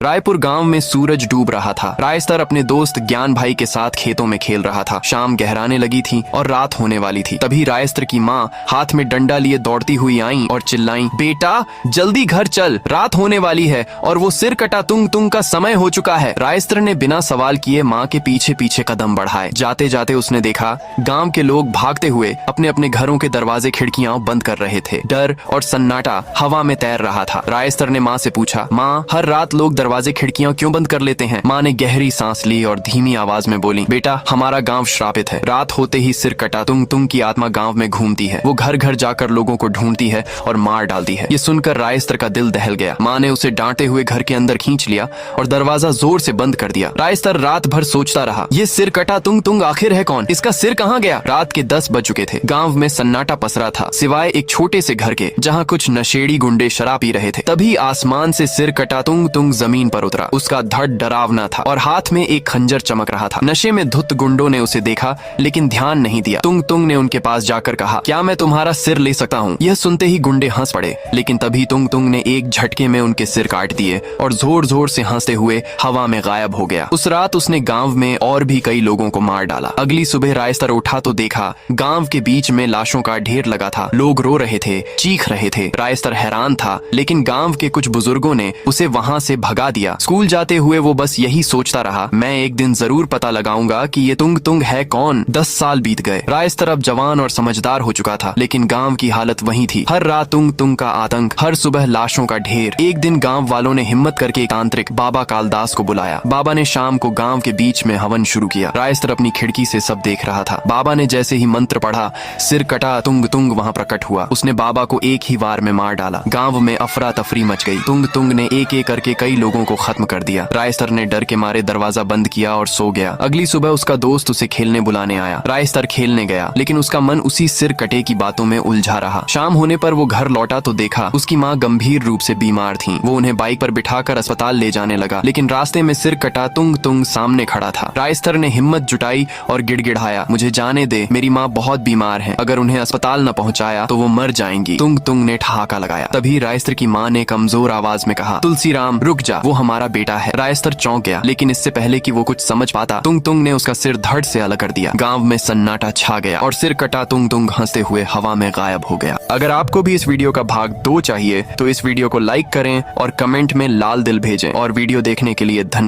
रायपुर गांव में सूरज डूब रहा था। रायस्तर अपने दोस्त ज्ञान भाई के साथ खेतों में खेल रहा था। शाम गहराने लगी थी और रात होने वाली थी। तभी रायस्तर की माँ हाथ में डंडा लिए दौड़ती हुई आई और चिल्लाई, बेटा जल्दी घर चल, रात होने वाली है और वो सिर कटा तुंग तुंग का समय हो चुका है। रायस्तर ने बिना सवाल किए माँ के पीछे पीछे कदम बढ़ाए। जाते जाते उसने देखा गाँव के लोग भागते हुए अपने अपने घरों के दरवाजे खिड़कियां बंद कर रहे थे। डर और सन्नाटा हवा में तैर रहा था। रायस्तर ने माँ से पूछा, माँ हर रात लोग दरवाजे खिड़कियां क्यों बंद कर लेते हैं? माँ ने गहरी सांस ली और धीमी आवाज में बोली, बेटा हमारा गांव श्रापित है। रात होते ही सिर कटा तुंग तुंग की आत्मा गांव में घूमती है। वो घर घर जाकर लोगों को ढूंढती है और मार डालती है। ये सुनकर रायस्तर का दिल दहल गया। माँ ने उसे डांटते हुए घर के अंदर खींच लिया और दरवाजा जोर से बंद कर दिया। रायस्तर रात भर सोचता रहा, ये सिर कटा तुंग तुंग आखिर है कौन? इसका सिर कहाँ गया? रात के 10 बज चुके थे। गाँव में सन्नाटा पसरा था सिवाय एक छोटे से घर के, जहाँ कुछ नशेड़ी गुंडे शराब पी रहे थे। तभी आसमान से सिर कटा तुंग तुंग जमीन पर उतरा। उसका धड़ डरावना था और हाथ में एक खंजर चमक रहा था। नशे में धुत गुंडों ने उसे देखा लेकिन ध्यान नहीं दिया। तुंग तुंग ने उनके पास जाकर कहा, क्या मैं तुम्हारा सिर ले सकता हूँ? यह सुनते ही गुंडे हंस पड़े, लेकिन तभी तुंग तुंग ने एक झटके में उनके सिर काट दिए और जोर जोर से हंसते हुए हवा में गायब हो गया। उस रात उसने गाँव में और भी कई लोगों को मार डाला। अगली सुबह रायस्तर उठा तो देखा गाँव के बीच में लाशों का ढेर लगा था। लोग रो रहे थे, चीख रहे थे। रायस्तर हैरान था, लेकिन गाँव के कुछ बुजुर्गों ने उसे वहाँ से भगा दिया। स्कूल जाते हुए वो बस यही सोचता रहा, मैं एक दिन जरूर पता लगाऊंगा कि ये तुंग तुंग है कौन। 10 साल बीत गए। रायस्तर अब जवान और समझदार हो चुका था, लेकिन गांव की हालत वही थी। हर रात तुंग तुंग का आतंक, हर सुबह लाशों का ढेर। एक दिन गांव वालों ने हिम्मत करके एक तांत्रिक बाबा कालदास को बुलाया। बाबा ने शाम को गांव के बीच में हवन शुरू किया। रायस्तर अपनी खिड़की से सब देख रहा था। बाबा ने जैसे ही मंत्र पढ़ा, सिर कटा तुंग तुंग वहाँ प्रकट हुआ। उसने बाबा को एक ही वार में मार डाला। गाँव में अफरा तफरी मच गई। तुंग तुंग ने एक एक करके कई लोगों को खत्म कर दिया। रायस्तर ने डर के मारे दरवाजा बंद किया और सो गया। अगली सुबह उसका दोस्त उसे खेलने बुलाने आया। रायस्तर खेलने गया, लेकिन उसका मन उसी सिर कटे की बातों में उलझा रहा। शाम होने पर वो घर लौटा तो देखा उसकी माँ गंभीर रूप से बीमार थी। वो उन्हें बाइक पर बिठाकर अस्पताल ले जाने लगा, लेकिन रास्ते में सिर कटा तुंग तुंग सामने खड़ा था। रायस्तर ने हिम्मत जुटाई और गिड़गिड़ाया, मुझे जाने दे, मेरी माँ बहुत बीमार है। अगर उन्हें अस्पताल न पहुँचाया तो वो मर जाएंगी। तुंग तुंग ने ठहाका लगाया। तभी रायस्तर की माँ ने कमजोर आवाज में कहा, तुलसीराम रुक जा, वो हमारा बेटा है। रायस्तर चौंक गया, लेकिन इससे पहले कि वो कुछ समझ पाता, तुंग तुंग ने उसका सिर धड़ से अलग कर दिया। गांव में सन्नाटा छा गया और सिर कटा तुंग तुंग हंसते हुए हवा में गायब हो गया। अगर आपको भी इस वीडियो का भाग 2 चाहिए तो इस वीडियो को लाइक करें और कमेंट में लाल दिल भेजें। और वीडियो देखने के लिए धन्यवाद।